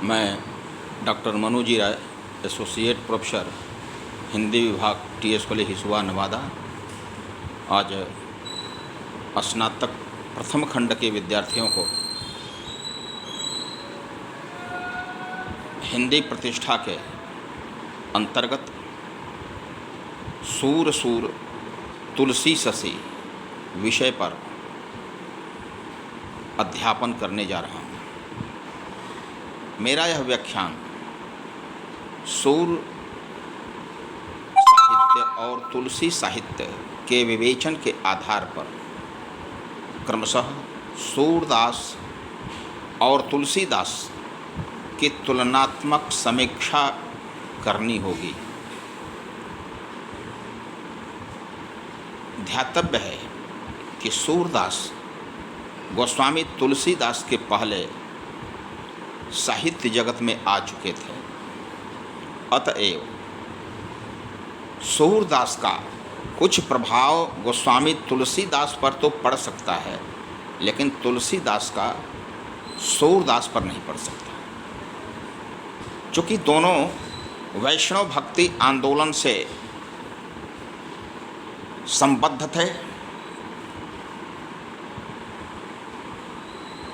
मैं डॉक्टर मनु जी राय, associate professor, Hindi विभाग, TS college Hisua, Nawada. आज स्नातक प्रथम खंड के विद्यार्थियों को हिंदी प्रतिष्ठा के अंतर्गत सूर सूर तुलसी ससी विषय पर अध्यापन करने जा रहा हूँ। मेरा यह व्याख्यान सूर साहित्य और तुलसी साहित्य के विवेचन के आधार पर क्रमशः सूरदास और तुलसीदास की तुलनात्मक समीक्षा करनी होगी। ध्यातव्य है कि सूरदास गोस्वामी तुलसीदास के पहले साहित्य जगत में आ चुके थे। अतएव सूरदास का कुछ प्रभाव गोस्वामी तुलसीदास पर तो पड़ सकता है, लेकिन तुलसीदास का सूरदास पर नहीं पड़ सकता। चूँकि दोनों वैष्णव भक्ति आंदोलन से संबद्ध थे।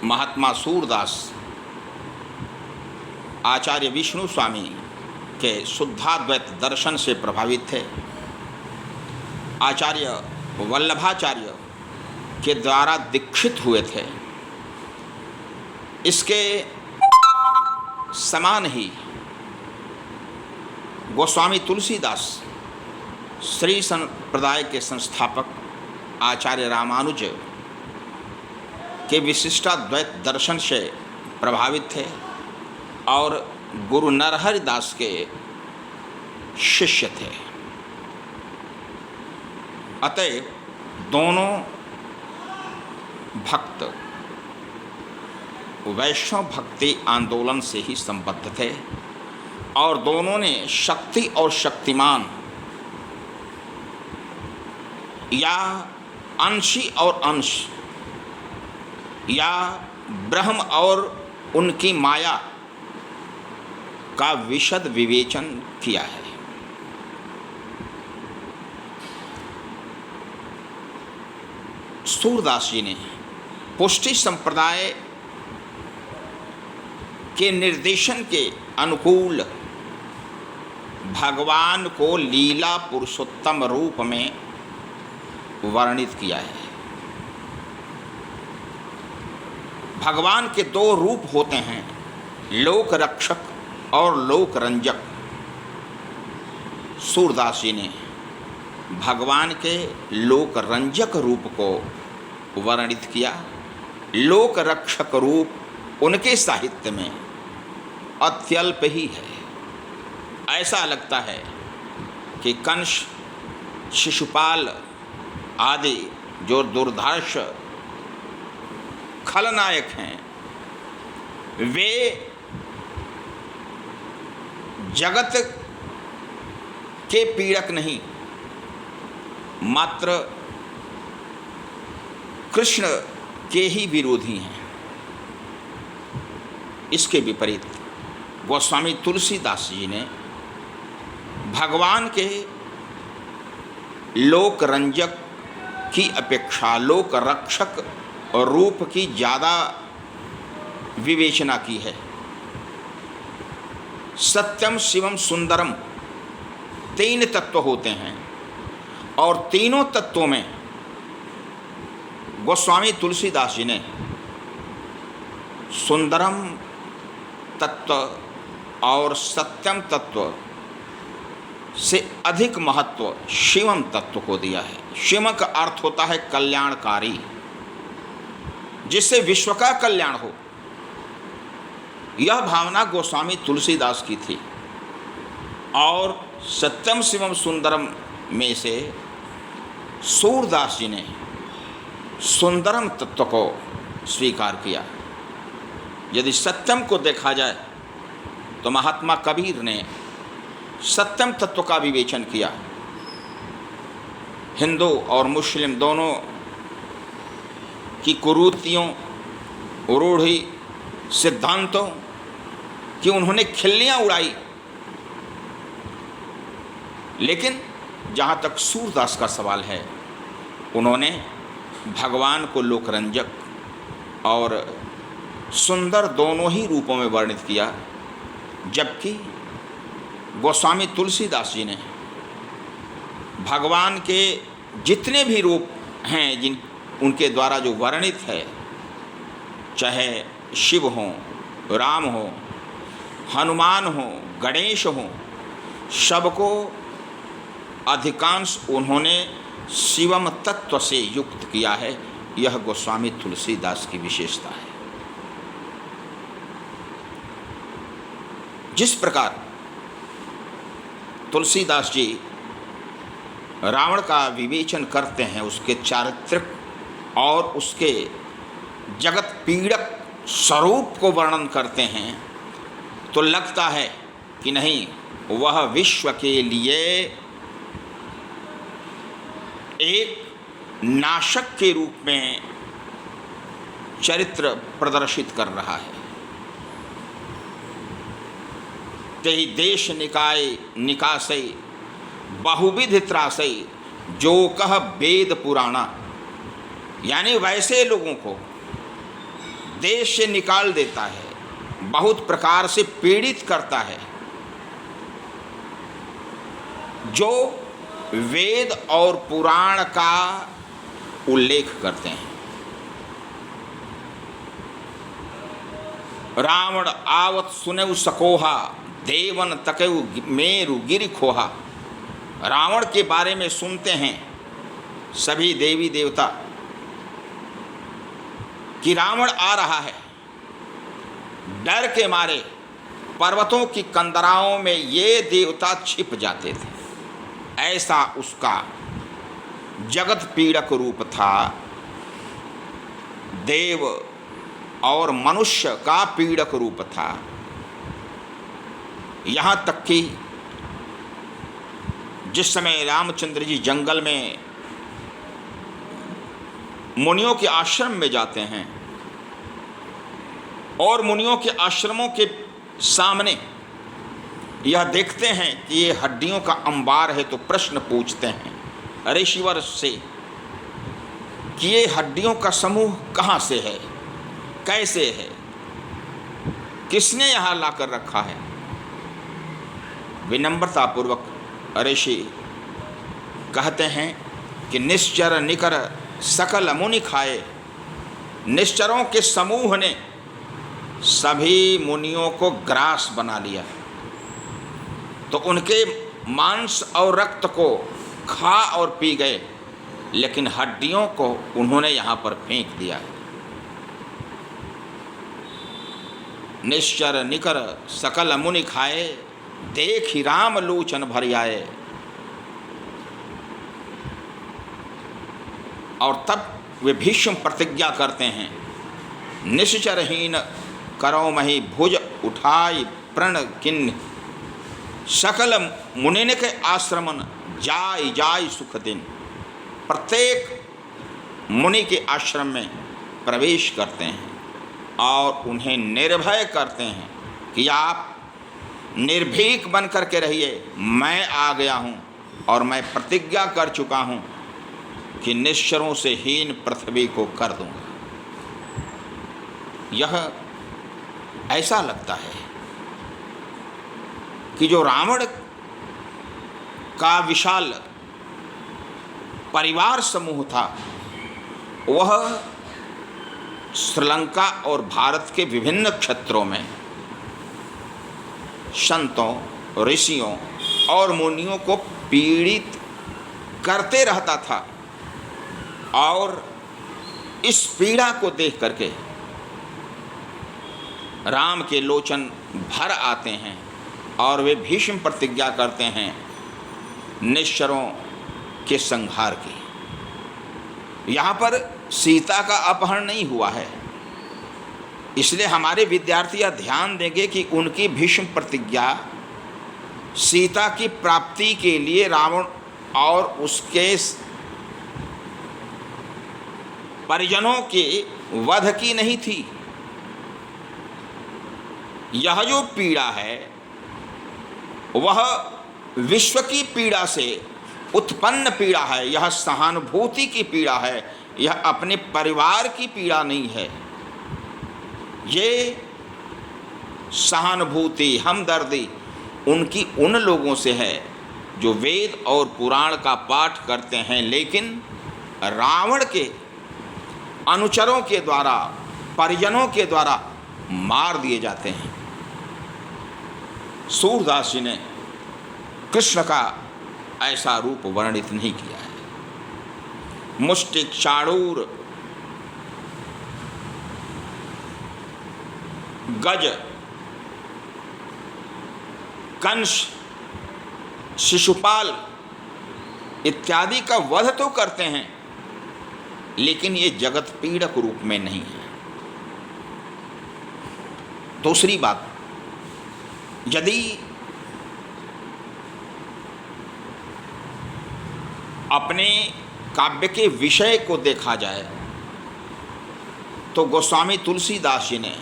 महात्मा सूरदास आचार्य विष्णु स्वामी के शुद्धाद्वैत दर्शन से प्रभावित थे। आचार्य वल्लभाचार्य के द्वारा दीक्षित हुए थे। इसके समान ही गोस्वामी तुलसीदास श्री संप्रदाय के संस्थापक आचार्य रामानुज के विशिष्टाद्वैत दर्शन से प्रभावित थे और गुरु नरहरि दास के शिष्य थे। अतएव दोनों भक्त वैष्णव भक्ति आंदोलन से ही संबद्ध थे और दोनों ने शक्ति और शक्तिमान या अंशी और अंश या ब्रह्म और उनकी माया का विशद विवेचन किया है। सूरदास जी ने पुष्टि संप्रदाय के निर्देशन के अनुकूल भगवान को लीला पुरुषोत्तम रूप में वर्णित किया है। भगवान के दो रूप होते हैं, लोक रक्षक और लोक रंजक। सूरदास जी ने भगवान के लोक रंजक रूप को वर्णित किया। लोक रक्षक रूप उनके साहित्य में अत्यल्प ही है। ऐसा लगता है कि कंस, शिशुपाल आदि जो दुर्धर्ष खलनायक हैं, वे जगत के पीड़क नहीं, मात्र कृष्ण के ही विरोधी हैं। इसके विपरीत गोस्वामी तुलसीदास जी ने भगवान के लोक रंजक की अपेक्षा लोक रक्षक रूप की ज़्यादा विवेचना की है। सत्यम शिवम सुंदरम तीन तत्व होते हैं और तीनों तत्वों में गोस्वामी तुलसीदास जी ने सुंदरम तत्व और सत्यम तत्व से अधिक महत्व शिवम तत्व को दिया है। शिव का अर्थ होता है कल्याणकारी, जिससे विश्व का कल्याण हो। यह भावना गोस्वामी तुलसीदास की थी और सत्यम शिवम सुंदरम में से सूरदास जी ने सुंदरम तत्व को स्वीकार किया। यदि सत्यम को देखा जाए तो महात्मा कबीर ने सत्यम तत्व का विवेचन किया। हिंदू और मुस्लिम दोनों की कुरीतियों, रूढ़ि सिद्धांतों कि उन्होंने खिल्लियाँ उड़ाई, लेकिन जहाँ तक सूरदास का सवाल है, उन्होंने भगवान को लोकरंजक और सुंदर दोनों ही रूपों में वर्णित किया, जबकि गोस्वामी तुलसीदास जी ने भगवान के जितने भी रूप हैं जिन उनके द्वारा जो वर्णित है, चाहे शिव हों, राम हो, हनुमान हो, गणेश हो, सबको अधिकांश उन्होंने शिवम तत्व से युक्त किया है। यह गोस्वामी तुलसीदास की विशेषता है। जिस प्रकार तुलसीदास जी रावण का विवेचन करते हैं, उसके चारित्रिक और उसके जगत पीड़क स्वरूप को वर्णन करते हैं, तो लगता है कि नहीं, वह विश्व के लिए एक नाशक के रूप में चरित्र प्रदर्शित कर रहा है। तेहि देश निकाय निकासै बहुविध त्रासै जो कह वेद पुराणा, यानी वैसे लोगों को देश से निकाल देता है, बहुत प्रकार से पीड़ित करता है, जो वेद और पुराण का उल्लेख करते हैं। रावण आवत सुनेउ सकोहा, देवन तकेउ मेरु गिरि खोहा। रावण के बारे में सुनते हैं सभी देवी देवता कि रावण आ रहा है, डर के मारे पर्वतों की कंदराओं में ये देवता छिप जाते थे। ऐसा उसका जगत पीड़क रूप था। देव और मनुष्य का पीड़क रूप था। यहाँ तक कि जिस समय रामचंद्र जी जंगल में मुनियों के आश्रम में जाते हैं और मुनियों के आश्रमों के सामने यह देखते हैं कि ये हड्डियों का अंबार है, तो प्रश्न पूछते हैं ऋषिवर से कि ये हड्डियों का समूह कहाँ से है, कैसे है, किसने यहाँ लाकर रखा है। विनम्रतापूर्वक ऋषि कहते हैं कि निश्चर निकर सकल मुनि खाए। निश्चरों के समूह ने सभी मुनियों को ग्रास बना लिया, तो उनके मांस और रक्त को खा और पी गए, लेकिन हड्डियों को उन्होंने यहाँ पर फेंक दिया। निश्चर निकर सकल मुनि खाए, देखि राम लोचन भर आए। और तब वे भीष्म प्रतिज्ञा करते हैं, निश्चरहीन करो मही भुज उठाई प्रण किन्न, सकल मुनिन के आश्रमन जाय जाय सुख दिन। प्रत्येक मुनि के आश्रम में प्रवेश करते हैं और उन्हें निर्भय करते हैं कि आप निर्भीक बन करके रहिए, मैं आ गया हूँ और मैं प्रतिज्ञा कर चुका हूँ कि निश्चरों से हीन पृथ्वी को कर दूंगा। यह ऐसा लगता है कि जो रावण का विशाल परिवार समूह था, वह श्रीलंका और भारत के विभिन्न क्षेत्रों में संतों, ऋषियों और मुनियों को पीड़ित करते रहता था। और इस पीड़ा को देख करके राम के लोचन भर आते हैं और वे भीष्म प्रतिज्ञा करते हैं निश्चरों के संहार की। यहाँ पर सीता का अपहरण नहीं हुआ है, इसलिए हमारे विद्यार्थी यह ध्यान देंगे कि उनकी भीष्म प्रतिज्ञा सीता की प्राप्ति के लिए रावण और उसके परिजनों के वध की नहीं थी। यह जो पीड़ा है वह विश्व की पीड़ा से उत्पन्न पीड़ा है, यह सहानुभूति की पीड़ा है, यह अपने परिवार की पीड़ा नहीं है। ये सहानुभूति, हमदर्दी उनकी उन लोगों से है जो वेद और पुराण का पाठ करते हैं लेकिन रावण के अनुचरों के द्वारा, परिजनों के द्वारा मार दिए जाते हैं। सूरदास जी ने कृष्ण का ऐसा रूप वर्णित नहीं किया है। मुष्टिक, चाणूर, गज, कंस, शिशुपाल इत्यादि का वध तो करते हैं लेकिन ये जगत पीड़क रूप में नहीं है। दूसरी बात, यदि अपने काव्य के विषय को देखा जाए तो गोस्वामी तुलसीदास जी ने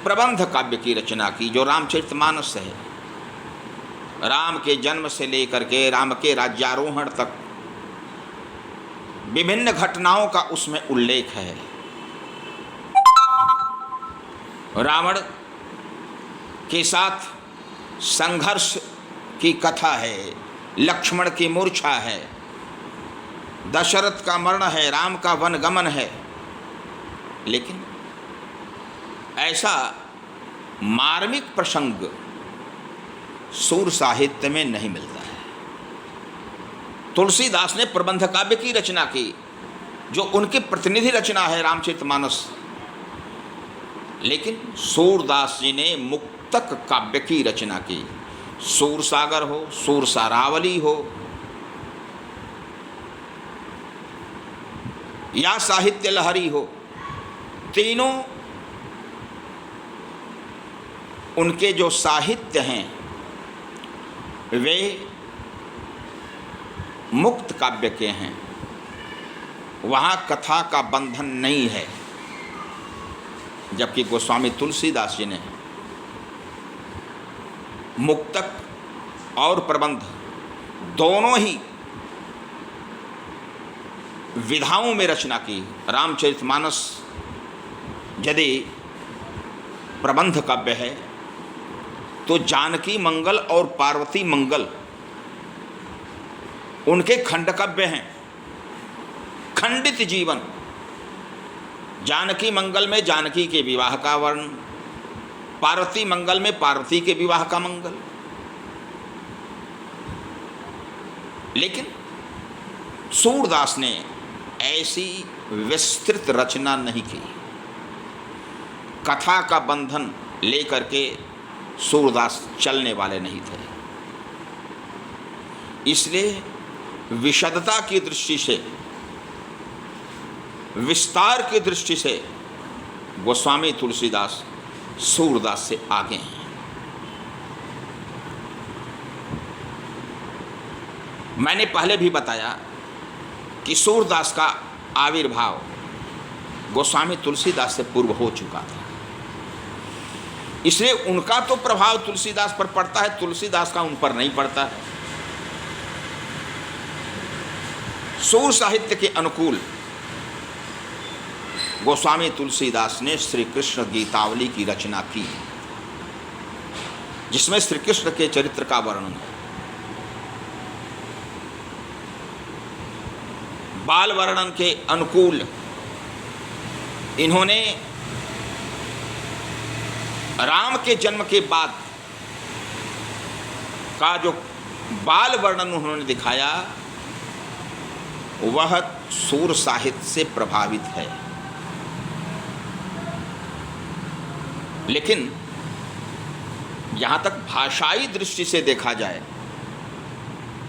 प्रबंध काव्य की रचना की जो रामचरितमानस है। राम के जन्म से लेकर के राम के राज्यारोहण तक विभिन्न घटनाओं का उसमें उल्लेख है। रावण के साथ संघर्ष की कथा है, लक्ष्मण की मूर्छा है, दशरथ का मरण है, राम का वनगमन है, लेकिन ऐसा मार्मिक प्रसंग सूर साहित्य में नहीं मिलता है। तुलसीदास ने प्रबंध काव्य की रचना की जो उनकी प्रतिनिधि रचना है रामचरितमानस, लेकिन सूरदास जी ने मुक्तक काव्य की रचना की। सूरसागर हो, सूरसारावली हो या साहित्य लहरी हो, तीनों उनके जो साहित्य हैं वे मुक्त काव्य के हैं। वहाँ कथा का बंधन नहीं है, जबकि गोस्वामी तुलसीदास जी ने मुक्तक और प्रबंध दोनों ही विधाओं में रचना की। रामचरितमानस यदि प्रबंध काव्य है तो जानकी मंगल और पार्वती मंगल उनके खंड काव्य हैं। खंडित जीवन, जानकी मंगल में जानकी के विवाह का वर्णन, पार्वती मंगल में पार्वती के विवाह का मंगल। लेकिन सूरदास ने ऐसी विस्तृत रचना नहीं की। कथा का बंधन लेकर के सूरदास चलने वाले नहीं थे, इसलिए विशदता की दृष्टि से, विस्तार की दृष्टि से गोस्वामी तुलसीदास सूरदास से आगे हैं। मैंने पहले भी बताया कि सूरदास का आविर्भाव गोस्वामी तुलसीदास से पूर्व हो चुका था, इसलिए उनका तो प्रभाव तुलसीदास पर पड़ता है, तुलसीदास का उन पर नहीं पड़ता है। सूर साहित्य के अनुकूल गोस्वामी तुलसीदास ने श्री कृष्ण गीतावली की रचना की, जिसमें श्री कृष्ण के चरित्र का वर्णन है। बाल वर्णन के अनुकूल इन्होंने राम के जन्म के बाद का जो बाल वर्णन उन्होंने दिखाया वह सूर साहित्य से प्रभावित है। लेकिन यहाँ तक भाषाई दृष्टि से देखा जाए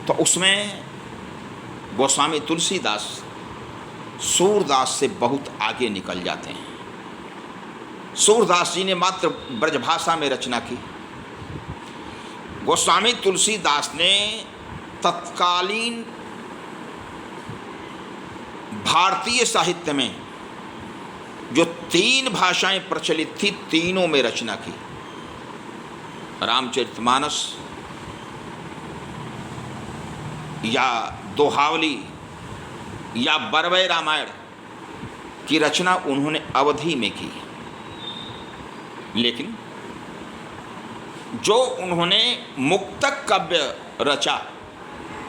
तो उसमें गोस्वामी तुलसीदास सूरदास से बहुत आगे निकल जाते हैं। सूरदास जी ने मात्र ब्रजभाषा में रचना की। गोस्वामी तुलसीदास ने तत्कालीन भारतीय साहित्य में जो 3 भाषाएं प्रचलित थी, तीनों में रचना की। रामचरितमानस या दोहावली या बरवै रामायण की रचना उन्होंने अवधी में की। लेकिन जो उन्होंने मुक्तक काव्य रचा,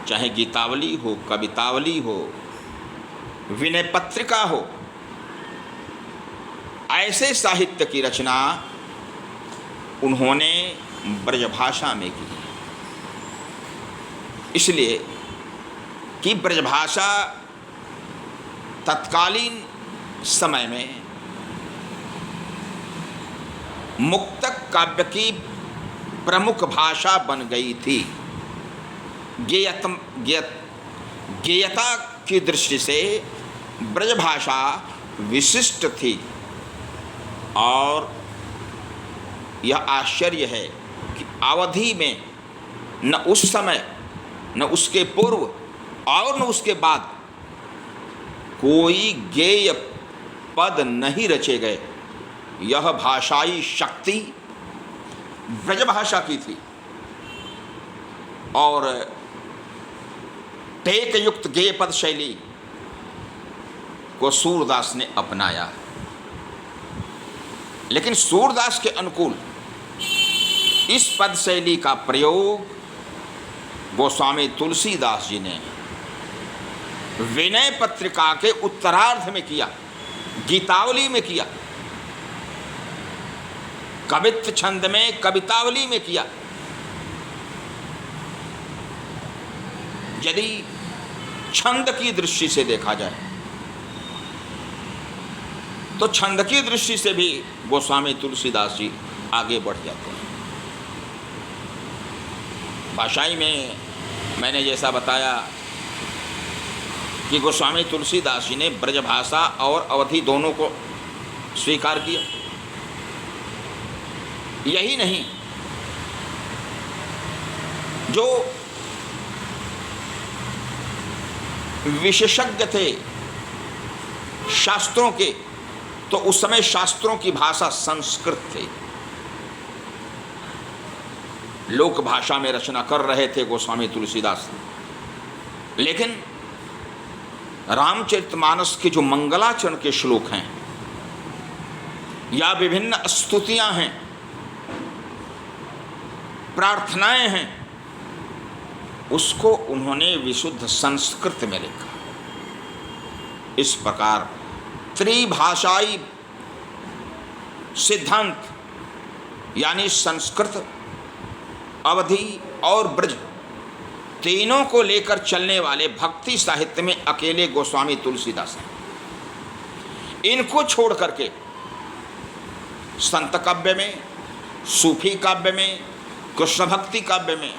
चाहे गीतावली हो, कवितावली हो, विनय पत्रिका हो, ऐसे साहित्य की रचना उन्होंने ब्रजभाषा में की। इसलिए कि ब्रजभाषा तत्कालीन समय में मुक्तक काव्य की प्रमुख भाषा बन गई थी। गेयता की दृष्टि से ब्रजभाषा विशिष्ट थी। और यह आश्चर्य है कि अवधि में न उस समय, न उसके पूर्व और न उसके बाद कोई गेय पद नहीं रचे गए। यह भाषाई शक्ति ब्रजभाषा की थी। और टेक युक्त गेय पद शैली को सूरदास ने अपनाया। लेकिन सूरदास के अनुकूल इस पद शैली का प्रयोग गोस्वामी तुलसीदास जी ने विनय पत्रिका के उत्तरार्ध में किया, गीतावली में किया, कवित्व छंद में कवितावली में किया। यदि छंद की दृष्टि से देखा जाए तो छंद की दृष्टि से भी गोस्वामी तुलसीदास जी आगे बढ़ जाते हैं। भाषाई में मैंने जैसा बताया कि गोस्वामी तुलसीदास जी ने ब्रजभाषा और अवधि दोनों को स्वीकार किया। यही नहीं, जो विशेषज्ञ थे शास्त्रों के, तो उस समय शास्त्रों की भाषा संस्कृत थी। लोक भाषा में रचना कर रहे थे गोस्वामी तुलसीदास। लेकिन रामचरितमानस के जो मंगलाचरण के श्लोक हैं या विभिन्न स्तुतियां हैं, प्रार्थनाएं हैं, उसको उन्होंने विशुद्ध संस्कृत में लिखा। इस प्रकार त्रिभाषाई सिद्धांत यानी संस्कृत, अवधि और ब्रज तीनों को लेकर चलने वाले भक्ति साहित्य में अकेले गोस्वामी तुलसीदास हैं। इनको छोड़ करके संत काव्य में, सूफी काव्य में, कृष्ण भक्ति काव्य में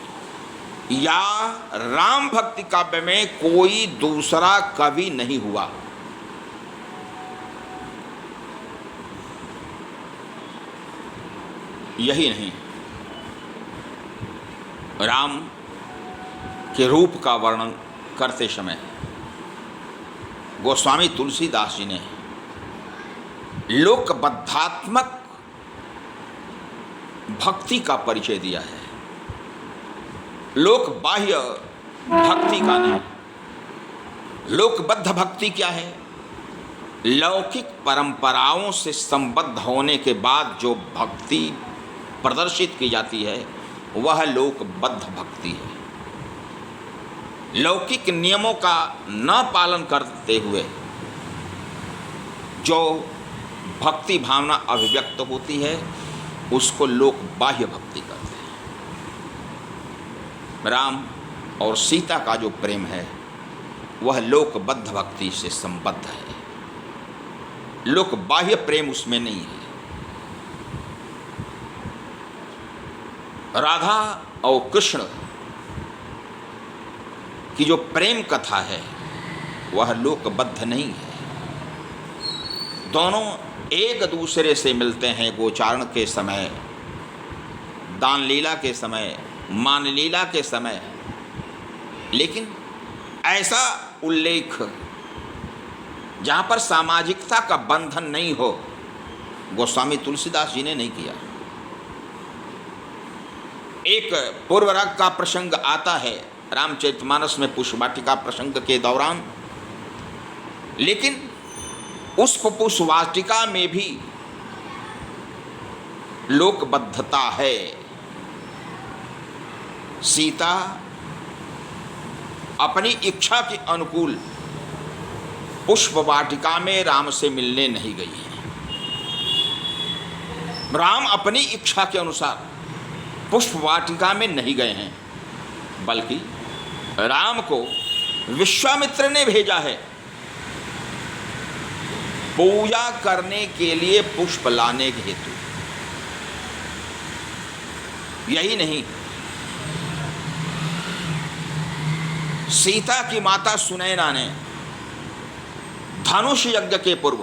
या राम भक्ति काव्य में कोई दूसरा कवि नहीं हुआ। यही नहीं, राम के रूप का वर्णन करते समय गोस्वामी तुलसीदास जी ने लोकबद्धात्मक भक्ति का परिचय दिया है, लोक बाह्य भक्ति का नहीं। लोकबद्ध भक्ति क्या है? लौकिक परंपराओं से संबद्ध होने के बाद जो भक्ति प्रदर्शित की जाती है वह लोकबद्ध भक्ति है। लौकिक नियमों का न पालन करते हुए जो भक्ति भावना अभिव्यक्त होती है उसको लोक बाह्य भक्ति कहते हैं। राम और सीता का जो प्रेम है वह लोकबद्ध भक्ति से संबद्ध है, लोक बाह्य प्रेम उसमें नहीं है। राधा और कृष्ण की जो प्रेम कथा है वह लोकबद्ध नहीं है। दोनों एक दूसरे से मिलते हैं गोचारण के समय, दान लीला के समय, मान लीला के समय, लेकिन ऐसा उल्लेख जहाँ पर सामाजिकता का बंधन नहीं हो, गोस्वामी तुलसीदास जी ने नहीं किया। एक पूर्व राग का प्रसंग आता है रामचरितमानस में पुष्पवाटिका प्रसंग के दौरान, लेकिन उस पुष्पवाटिका में भी लोकबद्धता है। सीता अपनी इच्छा के अनुकूल पुष्पवाटिका में राम से मिलने नहीं गई है। राम अपनी इच्छा के अनुसार पुष्पवाटिका में नहीं गए हैं, बल्कि राम को विश्वामित्र ने भेजा है पूजा करने के लिए पुष्प लाने के हेतु। यही नहीं, सीता की माता सुनैना ने धनुष यज्ञ के पूर्व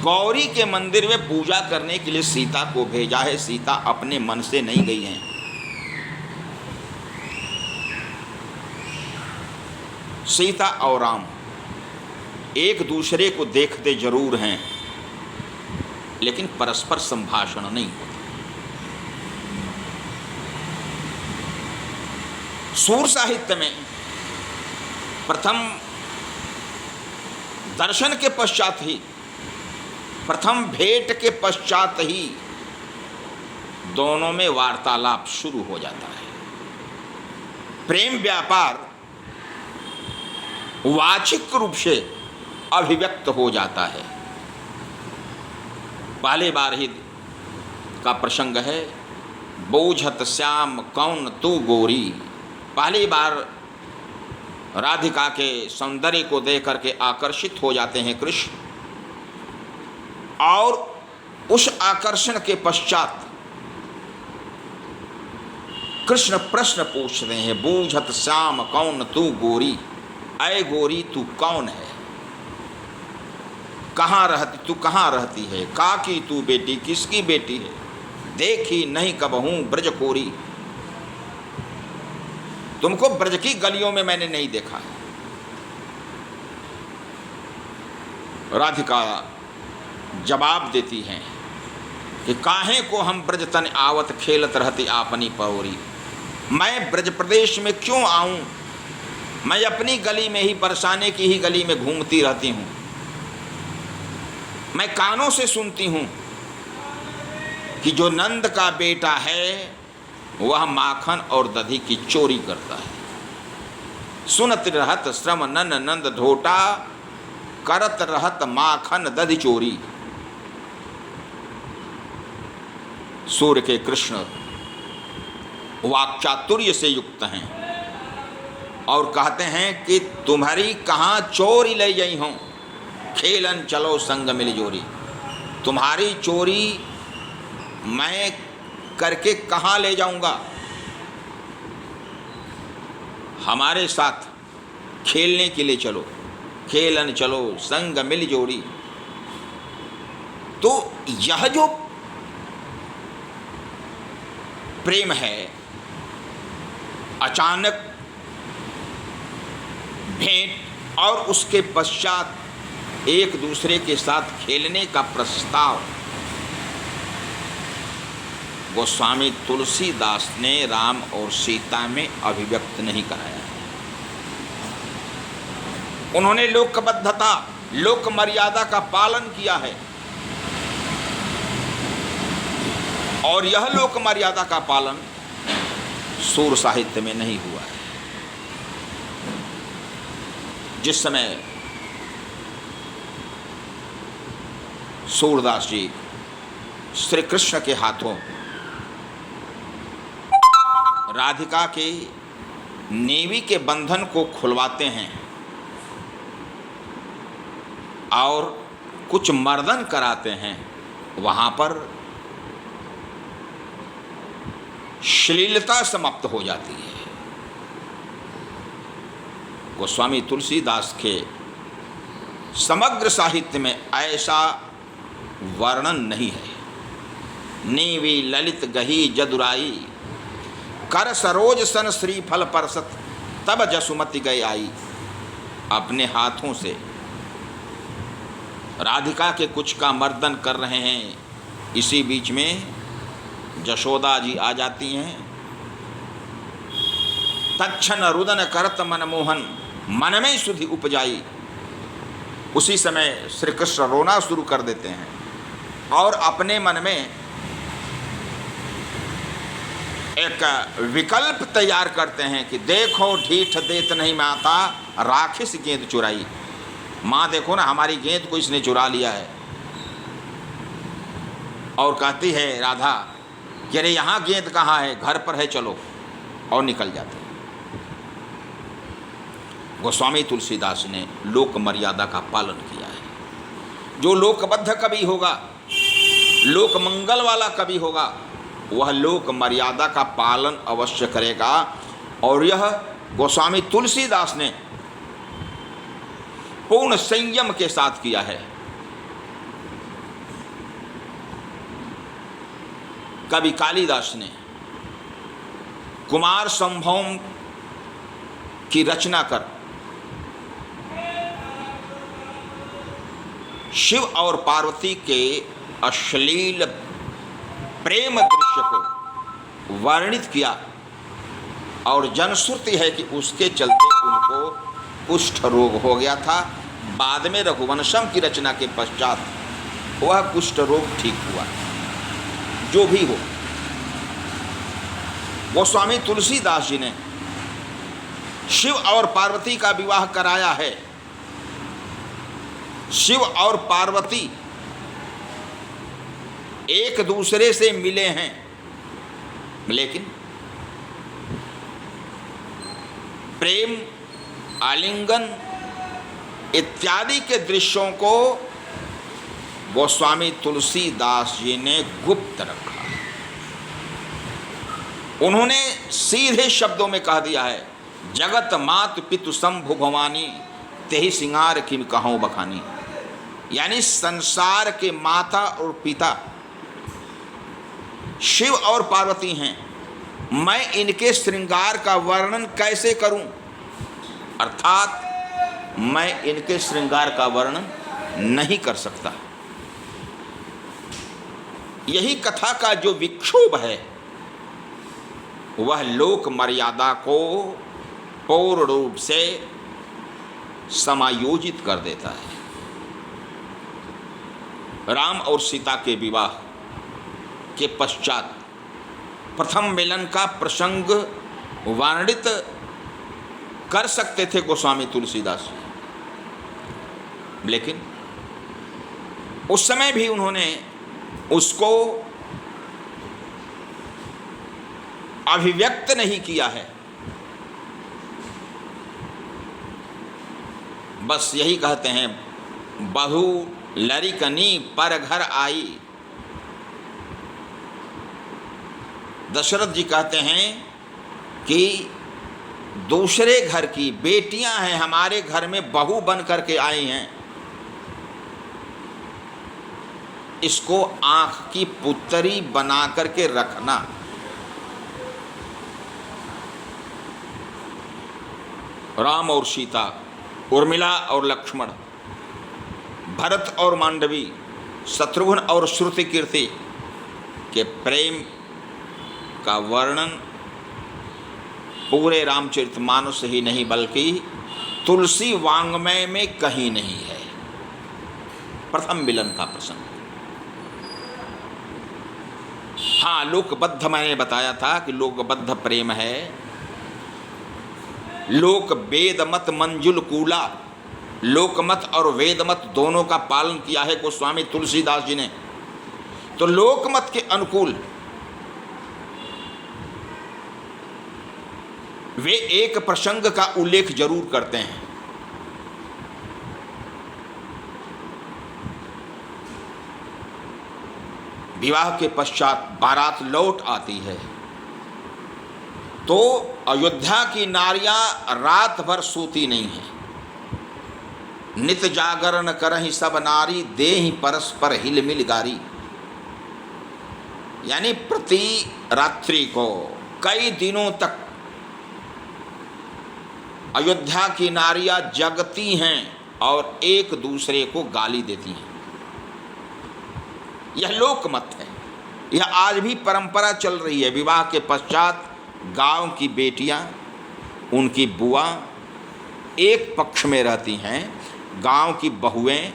गौरी के मंदिर में पूजा करने के लिए सीता को भेजा है। सीता अपने मन से नहीं गई हैं। सीता और राम एक दूसरे को देखते जरूर हैं, लेकिन परस्पर संभाषण नहीं होता। सूर साहित्य में प्रथम दर्शन के पश्चात ही, प्रथम भेंट के पश्चात ही दोनों में वार्तालाप शुरू हो जाता है। प्रेम व्यापार वाचिक रूप से अभिव्यक्त हो जाता है। पहले बार ही का प्रसंग है, बोझत श्याम कौन तू गोरी। पहली बार राधिका के सौंदर्य को देख करके आकर्षित हो जाते हैं कृष्ण, और उस आकर्षण के पश्चात कृष्ण प्रश्न पूछते हैं, बूझत श्याम कौन तू गोरी। ऐ गोरी तू कौन है, कहाँ रहती, तू कहाँ रहती है, का की तू बेटी, किसकी बेटी है, देखी नहीं कबहूँ ब्रज कोरी। तुमको ब्रज की गलियों में मैंने नहीं देखा है। राधिका जवाब देती हैं कि काहे को हम ब्रज तन आवत खेलत रहती आपनी परोरी। मैं ब्रज प्रदेश में क्यों आऊं, मैं अपनी गली में ही, बरसाने की ही गली में घूमती रहती हूं। मैं कानों से सुनती हूं कि जो नंद का बेटा है वह माखन और दधी की चोरी करता है। सुनत रहत श्रम नन नंद ढोटा, करत रहत माखन दधी चोरी। सूर्य के कृष्ण वाक्चातुर्य से युक्त हैं और कहते हैं कि तुम्हारी कहाँ चोरी ले गई हूँ, खेलन चलो संग मिल जोरी। तुम्हारी चोरी मैं करके कहाँ ले जाऊंगा, हमारे साथ खेलने के लिए चलो, खेलन चलो संग मिल जोड़ी। तो यह जो प्रेम है, अचानक भेंट और उसके पश्चात एक दूसरे के साथ खेलने का प्रस्ताव गोस्वामी तुलसीदास ने राम और सीता में अभिव्यक्त नहीं कराया। उन्होंने लोकबद्धता, लोक मर्यादा का पालन किया है, और यह लोक मर्यादा का पालन सूर साहित्य में नहीं हुआ है। जिस समय सूरदास जी श्री कृष्ण के हाथों राधिका के नेवी के बंधन को खुलवाते हैं और कुछ मर्दन कराते हैं, वहाँ पर श्लीलता समाप्त हो जाती है। गोस्वामी तुलसीदास के समग्र साहित्य में ऐसा वर्णन नहीं है। नीवी ललित गही जदुराई, कर सरोज सन श्रीफल परसत, तब जसुमति गई आई। अपने हाथों से राधिका के कुछ का मर्दन कर रहे हैं। इसी बीच में जशोदा जी आ जाती हैं। तक्षण रुदन करत मनमोहन, मन में सुधि उपजाई। उसी समय श्री कृष्ण रोना शुरू कर देते हैं और अपने मन में एक विकल्प तैयार करते हैं कि देखो ढीठ देत नहीं माता, राखिस गेंद चुराई। माँ देखो ना, हमारी गेंद को इसने चुरा लिया है। और कहती है राधा कि अरे यहाँ गेंद कहाँ है, घर पर है, चलो, और निकल जाते हैं। गोस्वामी तुलसीदास ने लोक मर्यादा का पालन किया है। जो लोकबद्ध कवि होगा, लोक मंगल वाला कवि होगा, वह लोक मर्यादा का पालन अवश्य करेगा। और यह गोस्वामी तुलसीदास ने पूर्ण संयम के साथ किया है। कवि कालिदास ने कुमार संभव की रचना कर शिव और पार्वती के अश्लील प्रेम दृश्य को वर्णित किया और जनश्रुति है कि उसके चलते उनको कुष्ठ रोग हो गया था। बाद में रघुवंशम की रचना के पश्चात वह कुष्ठ रोग ठीक हुआ। जो भी हो, गोस्वामी तुलसीदास जी ने शिव और पार्वती का विवाह कराया है। शिव और पार्वती एक दूसरे से मिले हैं, लेकिन प्रेम, आलिंगन इत्यादि के दृश्यों को गोस्वामी तुलसीदास जी ने गुप्त रखा। उन्होंने सीधे शब्दों में कह दिया है, जगत मात पितु शंभु भवानी, तेहि सिंगार किम कहूँ बखानी। यानी संसार के माता और पिता शिव और पार्वती हैं, मैं इनके श्रृंगार का वर्णन कैसे करूं? अर्थात मैं इनके श्रृंगार का वर्णन नहीं कर सकता। यही कथा का जो विक्षोभ है, वह लोक मर्यादा को पूर्ण रूप से समायोजित कर देता है। राम और सीता के विवाह के पश्चात प्रथम मिलन का प्रसंग वर्णित कर सकते थे गोस्वामी तुलसीदास, लेकिन उस समय भी उन्होंने उसको अभिव्यक्त नहीं किया है। बस यही कहते हैं, बहू लरिकनी पर घर आई। दशरथ जी कहते हैं कि दूसरे घर की बेटियां हैं, हमारे घर में बहू बन करके आई हैं, इसको आंख की पुतरी बना करके रखना। राम और सीता, उर्मिला और लक्ष्मण, भरत और मांडवी, शत्रुघ्न और श्रुति कीर्ति के प्रेम का वर्णन पूरे रामचरितमानस ही नहीं बल्कि तुलसी वांग्मय में कहीं नहीं है। प्रथम मिलन का प्रसंग। हाँ, लोकबद्ध मैंने बताया था कि लोकबद्ध प्रेम है। लोक वेदमत मंजुल कूला, लोकमत और वेदमत दोनों का पालन किया है गोस्वामी तुलसीदास जी ने। तो लोकमत के अनुकूल वे एक प्रसंग का उल्लेख जरूर करते हैं। विवाह के पश्चात बारात लौट आती है तो अयोध्या की नारियां रात भर सोती नहीं है। नित जागरण करहि सब नारी, देहि परस्पर हिलमिल गारी। यानी प्रति रात्रि को कई दिनों तक अयोध्या की नारियां जगती हैं और एक दूसरे को गाली देती हैं। यह लोकमत है, यह आज भी परंपरा चल रही है। विवाह के पश्चात गांव की बेटियां, उनकी बुआ एक पक्ष में रहती हैं, गांव की बहुएं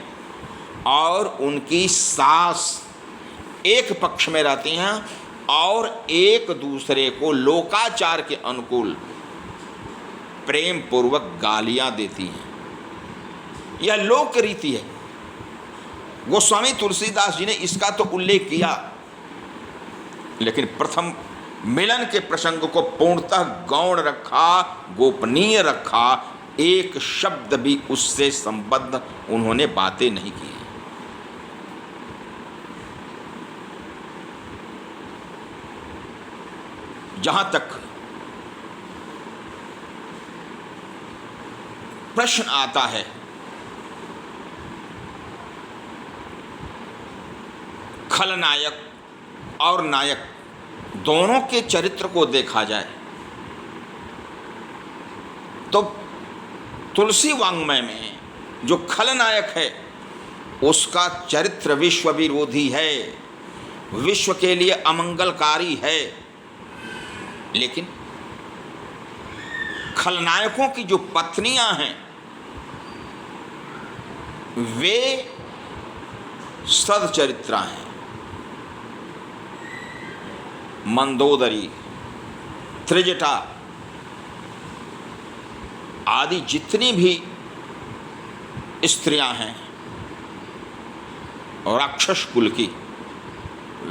और उनकी सास एक पक्ष में रहती हैं और एक दूसरे को लोकाचार के अनुकूल प्रेम पूर्वक गालियां देती हैं। यह लोक रीति है। गोस्वामी तुलसीदास जी ने इसका तो उल्लेख किया, लेकिन प्रथम मिलन के प्रसंग को पूर्णतः गौण रखा, गोपनीय रखा। एक शब्द भी उससे संबद्ध उन्होंने बातें नहीं की। जहां तक प्रश्न आता है खलनायक और नायक दोनों के चरित्र को देखा जाए तो तुलसी वाङ्मय में जो खलनायक है उसका चरित्र विश्व विरोधी है, विश्व के लिए अमंगलकारी है। लेकिन खलनायकों की जो पत्नियां हैं वे सदचरित्रा हैं। मंदोदरी, त्रिजटा आदि जितनी भी स्त्रियां हैं और राक्षस कुल की,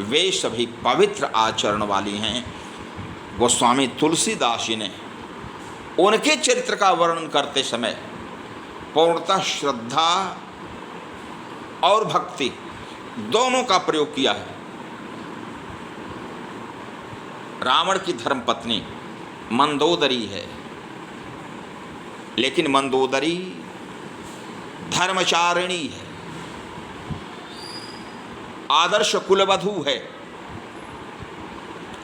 वे सभी पवित्र आचरण वाली हैं। गोस्वामी तुलसीदास जी ने उनके चरित्र का वर्णन करते समय पूर्णतः श्रद्धा और भक्ति दोनों का प्रयोग किया है। रावण की धर्मपत्नी मंदोदरी है, लेकिन मंदोदरी धर्मचारिणी है, आदर्श कुलवधू है।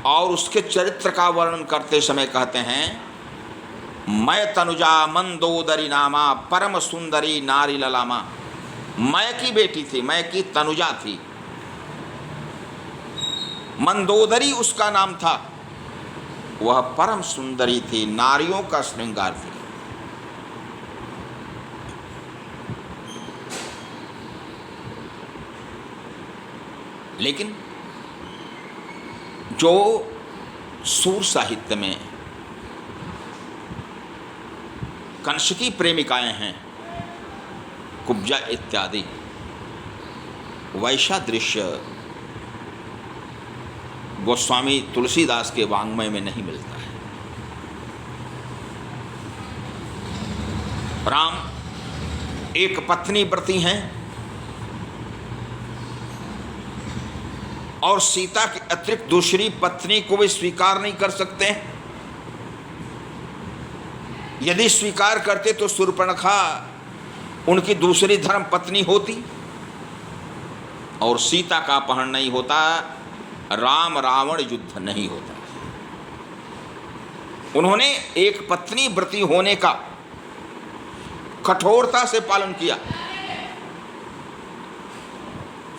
और उसके चरित्र का वर्णन करते समय कहते हैं, मैं तनुजा मंदोदरी नामा परम सुंदरी नारी ललामा। मैं की बेटी थी, मैं की तनुजा थी, मंदोदरी उसका नाम था। वह परम सुंदरी थी, नारियों का श्रृंगार थी। लेकिन जो सूर साहित्य में कंस की प्रेमिकाएं हैं, कुब्जा इत्यादि, वैसा दृश्य गोस्वामी तुलसीदास के वाङ्मय में नहीं मिलता है। राम एक पत्नी व्रती हैं और सीता के अतिरिक्त दूसरी पत्नी को वे स्वीकार नहीं कर सकते। यदि स्वीकार करते तो शूर्पणखा उनकी दूसरी धर्म पत्नी होती और सीता का अपहरण नहीं होता, राम रावण युद्ध नहीं होता। उन्होंने एक पत्नी व्रती होने का कठोरता से पालन किया,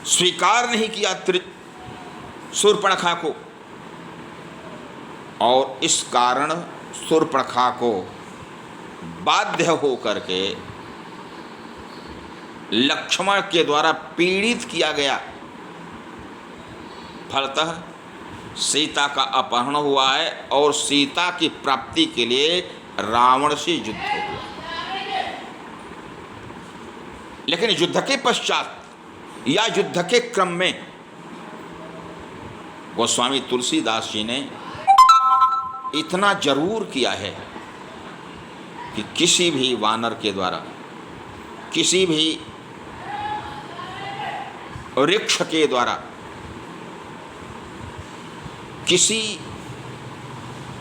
स्वीकार नहीं किया शूर्पणखा को, और इस कारण शूर्पणखा को बाध्य होकर के लक्ष्मण के द्वारा पीड़ित किया गया। फलतः सीता का अपहरण हुआ है और सीता की प्राप्ति के लिए रावण से युद्ध हुआ। लेकिन युद्ध के पश्चात या युद्ध के क्रम में गोस्वामी तुलसीदास जी ने इतना जरूर किया है कि किसी भी वानर के द्वारा, किसी भी वृक्ष के द्वारा, किसी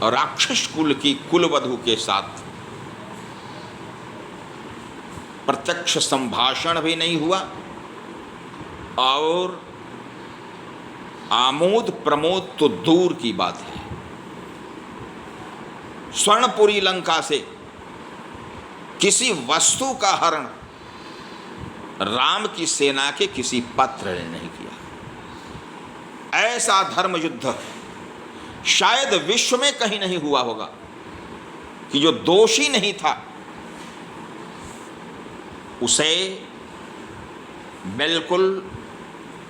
राक्षस कुल की कुलवधू के साथ प्रत्यक्ष संभाषण भी नहीं हुआ और आमोद प्रमोद तो दूर की बात है। स्वर्णपुरी लंका से किसी वस्तु का हरण राम की सेना के किसी पत्र ने नहीं किया। ऐसा धर्म युद्ध शायद विश्व में कहीं नहीं हुआ होगा कि जो दोषी नहीं था उसे बिल्कुल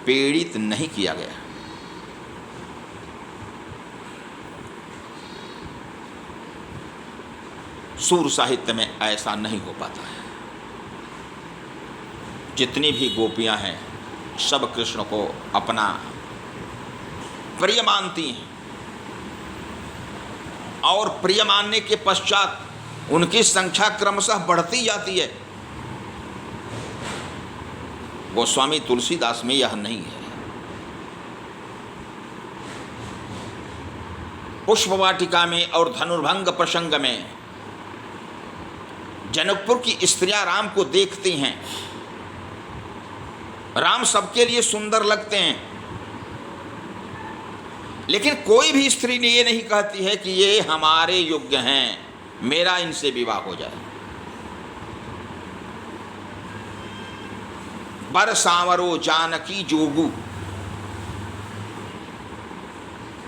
पीड़ित नहीं किया गया। सूर साहित्य में ऐसा नहीं हो पाता है। जितनी भी गोपियां हैं सब कृष्ण को अपना प्रिय मानती हैं और प्रिय मानने के पश्चात उनकी संख्या क्रमशः बढ़ती जाती है। गोस्वामी तुलसीदास में यह नहीं है। पुष्पवाटिका में और धनुर्भंग प्रसंग में जनकपुर की स्त्रियां राम को देखती हैं। राम सबके लिए सुंदर लगते हैं, लेकिन कोई भी स्त्री ने ये नहीं कहती है कि ये हमारे योग्य हैं, मेरा इनसे विवाह हो जाए। बर सांवरो जानकी जोगू,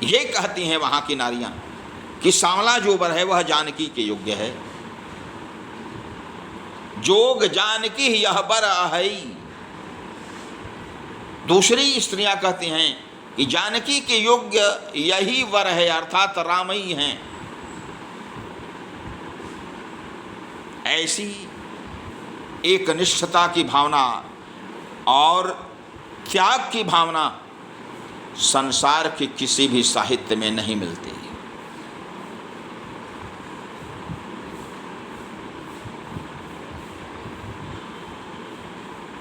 ये कहती हैं वहां की नारियां कि सांवला जो बर है वह जानकी के योग्य है। जोग जानकी यह बर अहई। दूसरी स्त्रियां कहती हैं कि जानकी के योग्य यही वर है, अर्थात राम ही हैं। ऐसी एक निष्ठता की भावना और त्याग की भावना संसार के किसी भी साहित्य में नहीं मिलती।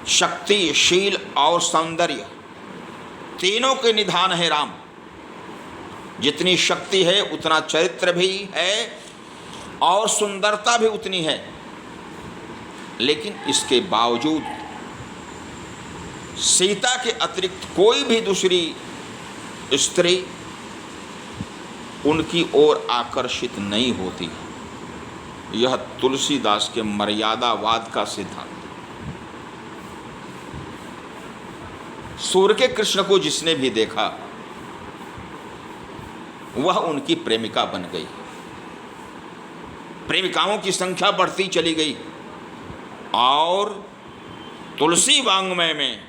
शक्ति, शील और सौंदर्य तीनों के निधान है राम। जितनी शक्ति है उतना चरित्र भी है और सुंदरता भी उतनी है, लेकिन इसके बावजूद सीता के अतिरिक्त कोई भी दूसरी स्त्री उनकी ओर आकर्षित नहीं होती। यह तुलसीदास के मर्यादावाद का सिद्धांत। सूर्य के कृष्ण को जिसने भी देखा वह उनकी प्रेमिका बन गई। प्रेमिकाओं की संख्या बढ़ती चली गई और तुलसी वाङ्मय में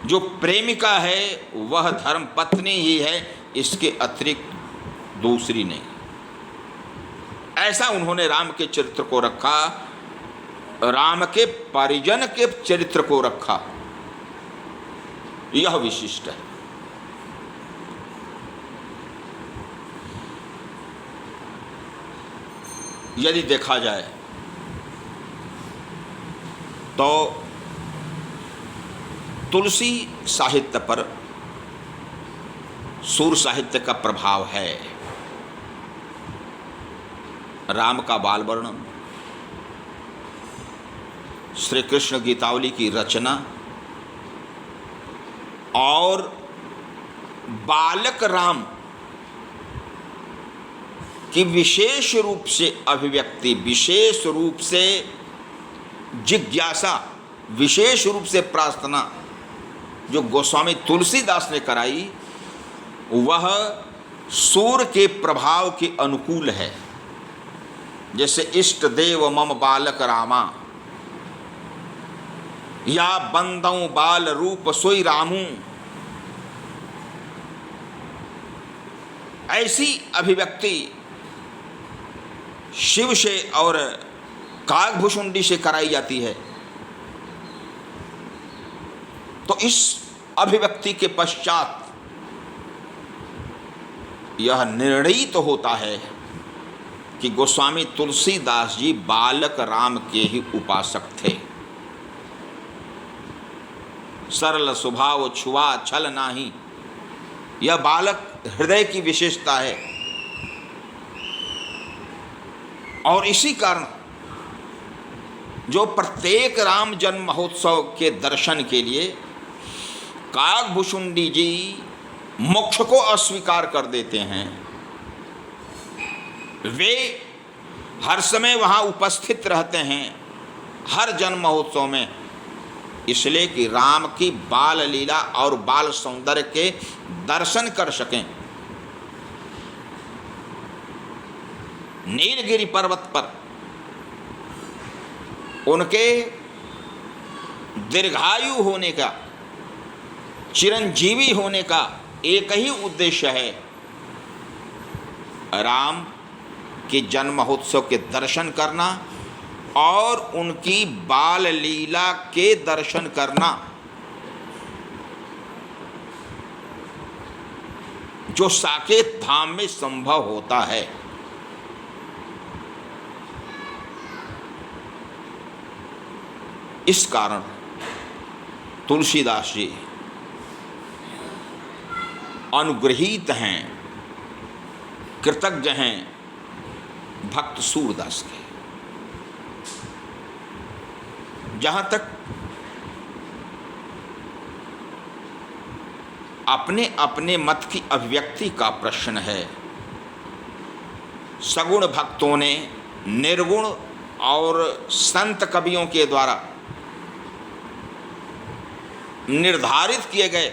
जो प्रेमिका है वह धर्म पत्नी ही है, इसके अतिरिक्त दूसरी नहीं। ऐसा उन्होंने राम के चरित्र को रखा, राम के परिजन के चरित्र को रखा। यह विशिष्ट है। यदि देखा जाए तो तुलसी साहित्य पर सूर साहित्य का प्रभाव है। राम का बाल वर्णन, श्री कृष्ण गीतावली की रचना और बालक राम की विशेष रूप से अभिव्यक्ति, विशेष रूप से जिज्ञासा, विशेष रूप से प्रार्थना जो गोस्वामी तुलसीदास ने कराई वह सूर के प्रभाव के अनुकूल है। जैसे इष्ट देव मम बालक रामा या बंदऊ बाल रूप सोई रामू, ऐसी अभिव्यक्ति शिव से और काकभुशुंडी से कराई जाती है। तो इस अभिव्यक्ति के पश्चात यह निर्णित तो होता है कि गोस्वामी तुलसीदास जी बालक राम के ही उपासक थे। सरल स्वभाव छुआ छल नाही, यह बालक हृदय की विशेषता है। और इसी कारण जो प्रत्येक राम जन्म महोत्सव के दर्शन के लिए काकभुशुंडी जी मोक्ष को अस्वीकार कर देते हैं, वे हर समय वहाँ उपस्थित रहते हैं हर जन्म महोत्सव में इसलिए कि राम की बाल लीला और बाल सौंदर्य के दर्शन कर सकें। नीलगिरी पर्वत पर उनके दीर्घायु होने का, चिरंजीवी होने का एक ही उद्देश्य है, राम के जन्म महोत्सव के दर्शन करना और उनकी बाल लीला के दर्शन करना, जो साकेत धाम में संभव होता है। इस कारण तुलसीदास जी अनुग्रहीत हैं, कृतज्ञ हैं भक्त सूरदास के। जहाँ तक अपने अपने मत की अभिव्यक्ति का प्रश्न है, सगुण भक्तों ने निर्गुण और संत कवियों के द्वारा निर्धारित किए गए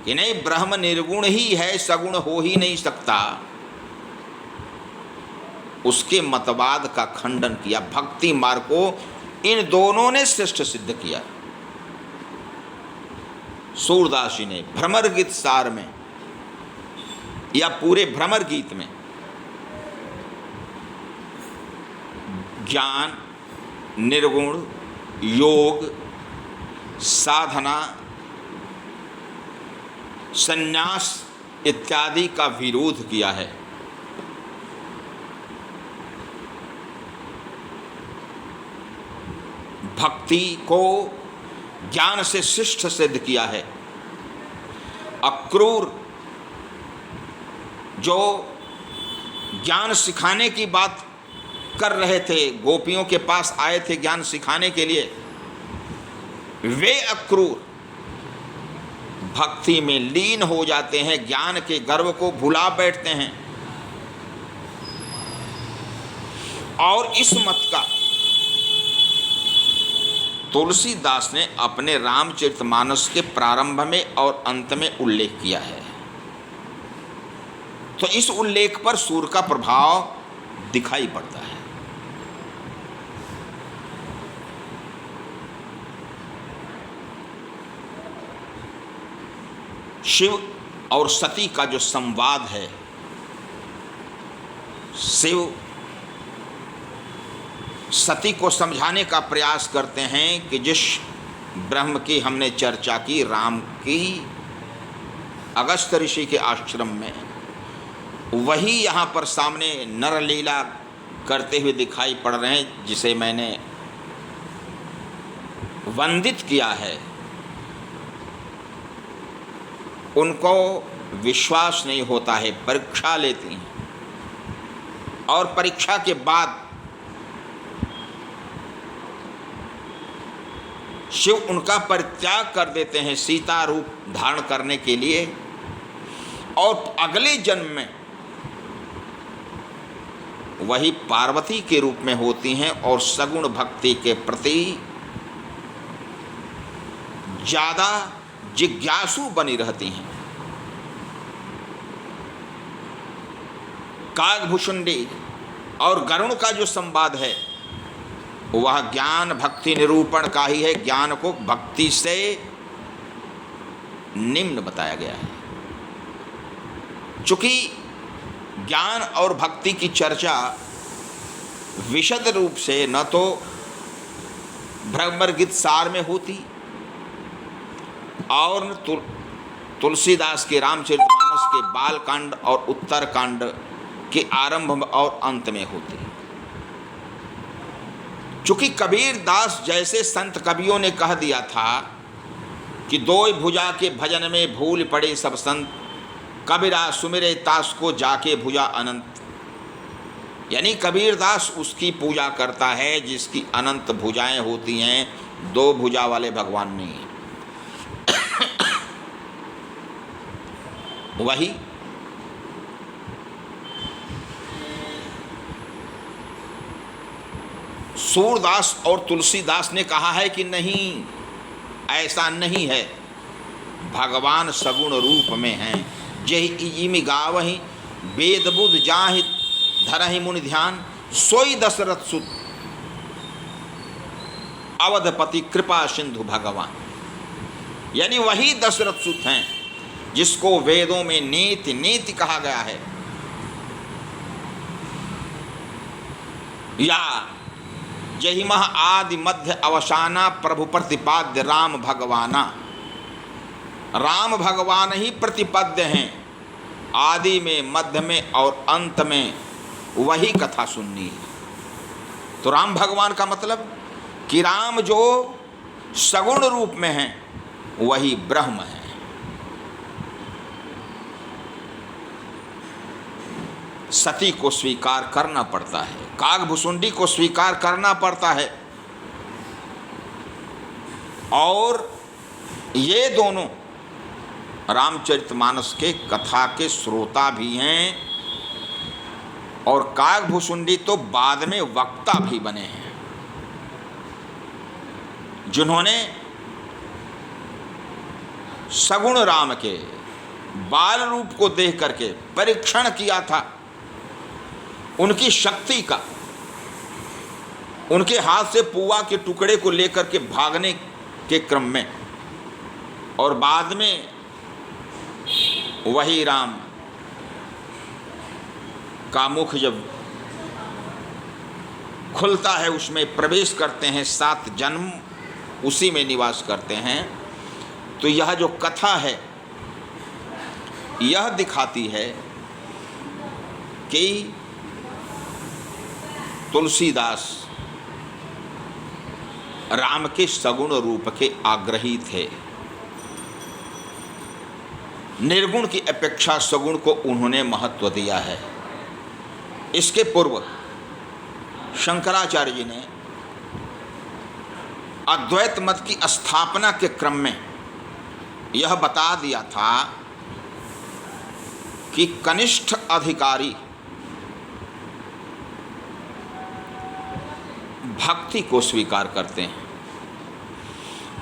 कि नहीं, ब्रह्म निर्गुण ही है, सगुण हो ही नहीं सकता, उसके मतवाद का खंडन किया। भक्ति मार्ग को इन दोनों ने श्रेष्ठ सिद्ध किया। सूरदास जी ने भ्रमर गीत सार में या पूरे भ्रमर गीत में ज्ञान, निर्गुण, योग, साधना, संन्यास इत्यादि का विरोध किया है। भक्ति को ज्ञान से शिष्ट सिद्ध किया है। अक्रूर जो ज्ञान सिखाने की बात कर रहे थे, गोपियों के पास आए थे ज्ञान सिखाने के लिए, वे अक्रूर भक्ति में लीन हो जाते हैं, ज्ञान के गर्व को भुला बैठते हैं। और इस मत का तुलसीदास ने अपने रामचरितमानस के प्रारंभ में और अंत में उल्लेख किया है। तो इस उल्लेख पर सूर का प्रभाव दिखाई पड़ता है। शिव और सती का जो संवाद है, शिव सती को समझाने का प्रयास करते हैं कि जिस ब्रह्म की हमने चर्चा की, राम की, अगस्त्य ऋषि के आश्रम में, वही यहाँ पर सामने नरलीला करते हुए दिखाई पड़ रहे हैं, जिसे मैंने वंदित किया है। उनको विश्वास नहीं होता है, परीक्षा लेती हैं और परीक्षा के बाद शिव उनका परित्याग कर देते हैं सीता रूप धारण करने के लिए, और अगले जन्म में वही पार्वती के रूप में होती हैं और सगुण भक्ति के प्रति ज़्यादा जिज्ञासु बनी रहती हैं। कागभूषुंडी और गरुण का जो संवाद है, वह ज्ञान भक्ति निरूपण का ही है। ज्ञान को भक्ति से निम्न बताया गया है। चूंकि ज्ञान और भक्ति की चर्चा विशद रूप से न तो भ्रमर गीत सार में होती और तुलसीदास के रामचरितमानस के बाल कांड और उत्तर कांड के आरंभ और अंत में होती। चूंकि कबीर दास जैसे संत कवियों ने कह दिया था कि दो भुजा के भजन में भूल पड़े सब संत, कबीरा सुमिरे तास को जाके भुजा अनंत। यानी कबीर दास उसकी पूजा करता है जिसकी अनंत भुजाएं होती हैं, दो भुजा वाले भगवान नहीं। वही सूरदास और तुलसीदास ने कहा है कि नहीं, ऐसा नहीं है, भगवान सगुण रूप में हैं। जहि इजिमि गावहि वेद बुध जाहि धरहि मुनि ध्यान, सोई दशरथ सुत अवधपति कृपा सिंधु भगवान। यानी वही दशरथ सुत हैं जिसको वेदों में नीति नीति कहा गया है, या जहि मह आदि मध्य अवसाना प्रभु प्रतिपाद्य राम भगवाना। राम भगवान ही प्रतिपद्य हैं, आदि में मध्य में और अंत में वही कथा सुननी है। तो राम भगवान का मतलब कि राम जो सगुण रूप में हैं वही ब्रह्म है। सती को स्वीकार करना पड़ता है, कागभुसुंडी को स्वीकार करना पड़ता है, और ये दोनों रामचरितमानस के कथा के श्रोता भी हैं, और कागभुसुंडी तो बाद में वक्ता भी बने हैं, जिन्होंने सगुण राम के बाल रूप को देख करके परीक्षण किया था उनकी शक्ति का, उनके हाथ से पुआ के टुकड़े को लेकर के भागने के क्रम में, और बाद में वही राम का मुख जब खुलता है, उसमें प्रवेश करते हैं, 7 जन्म उसी में निवास करते हैं। तो यह जो कथा है यह दिखाती है कि तुलसीदास राम के सगुण रूप के आग्रही थे। निर्गुण की अपेक्षा सगुण को उन्होंने महत्व दिया है। इसके पूर्व शंकराचार्य जी ने अद्वैत मत की स्थापना के क्रम में यह बता दिया था कि कनिष्ठ अधिकारी भक्ति को स्वीकार करते हैं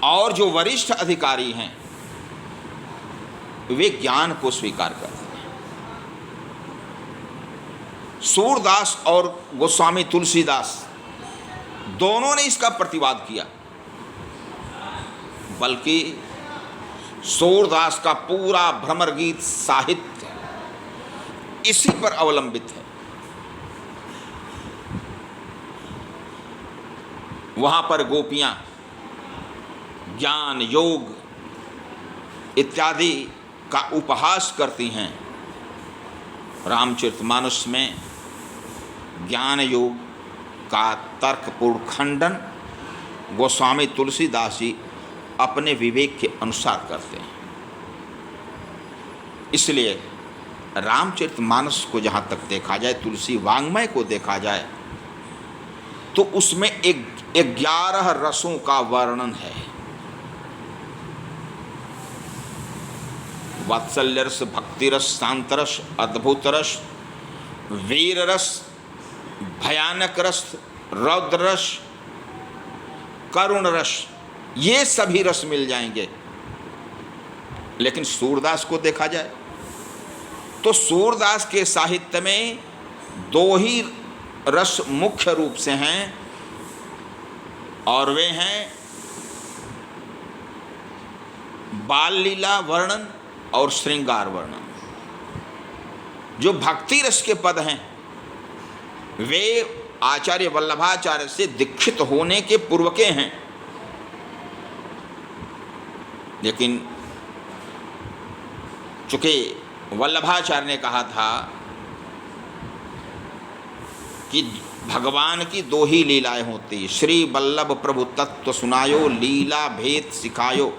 और जो वरिष्ठ अधिकारी हैं वे ज्ञान को स्वीकार करते हैं। सूरदास और गोस्वामी तुलसीदास दोनों ने इसका प्रतिवाद किया, बल्कि सूरदास का पूरा भ्रमर गीत साहित्य इसी पर अवलंबित है। वहाँ पर गोपियाँ ज्ञान योग इत्यादि का उपहास करती हैं। रामचरितमानस में ज्ञान योग का तर्कपूर्ण खंडन गोस्वामी तुलसीदास जी अपने विवेक के अनुसार करते हैं। इसलिए रामचरितमानस को जहाँ तक देखा जाए, तुलसी वाङ्मय को देखा जाए, तो उसमें 11 रसों का वर्णन है। वात्सल्य रस, भक्ति रस, शांत रस, अद्भुत रस, वीर रस, भयानक रस, रौद्र रस, करुण रस, ये सभी रस मिल जाएंगे। लेकिन सूरदास को देखा जाए तो सूरदास के साहित्य में 2 ही रस मुख्य रूप से हैं, और वे हैं बाल लीला वर्णन और श्रृंगार वर्णन। जो भक्ति रस के पद हैं वे आचार्य वल्लभाचार्य से दीक्षित होने के पूर्व के हैं, लेकिन चूँकि वल्लभाचार्य ने कहा था कि भगवान की 2 ही लीलाएं होती, श्री वल्लभ प्रभु तत्व सुनायो, लीला भेद सिखायो।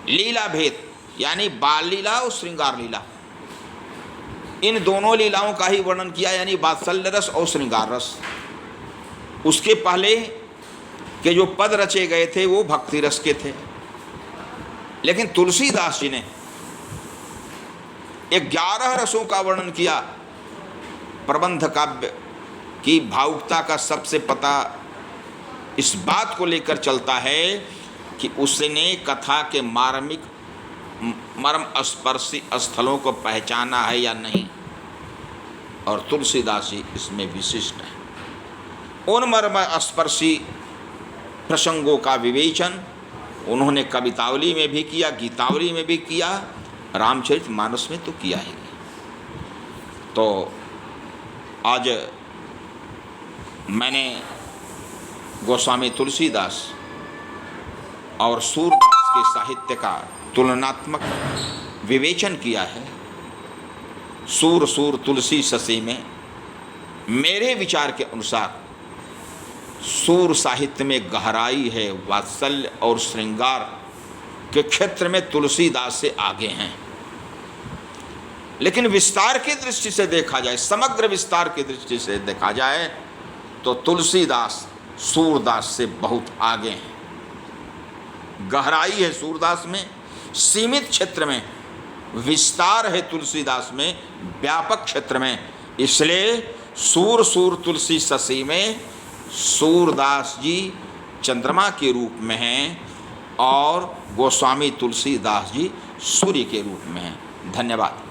लीला भेद यानी बाल लीला और श्रृंगार लीला, इन दोनों लीलाओं का ही वर्णन किया, यानी वात्सल्य रस और श्रृंगार रस। उसके पहले के जो पद रचे गए थे वो भक्ति रस के थे। लेकिन तुलसीदास जी ने 11 रसों का वर्णन किया। प्रबंध काव्य की भावुकता का सबसे पता इस बात को लेकर चलता है कि उसने कथा के मार्मिक मर्म स्पर्शी स्थलों को पहचाना है या नहीं, और तुलसीदास जी इसमें विशिष्ट है। उन मर्म स्पर्शी प्रसंगों का विवेचन उन्होंने कवितावली में भी किया, गीतावली में भी किया, रामचरितमानस में तो किया ही। तो आज मैंने गोस्वामी तुलसीदास और सूरदास के साहित्य का तुलनात्मक विवेचन किया है। सूर सूर तुलसी ससी में मेरे विचार के अनुसार सूर साहित्य में गहराई है, वात्सल्य और श्रृंगार के क्षेत्र में तुलसीदास से आगे हैं। लेकिन विस्तार की दृष्टि से देखा जाए, समग्र विस्तार की दृष्टि से देखा जाए तो तुलसीदास सूरदास से बहुत आगे हैं। गहराई है सूरदास में, सीमित क्षेत्र में, विस्तार है तुलसीदास में, व्यापक क्षेत्र में। इसलिए सूर सूर तुलसी ससी में सूरदास जी चंद्रमा के रूप में हैं और गोस्वामी तुलसीदास जी सूर्य के रूप में हैं। धन्यवाद।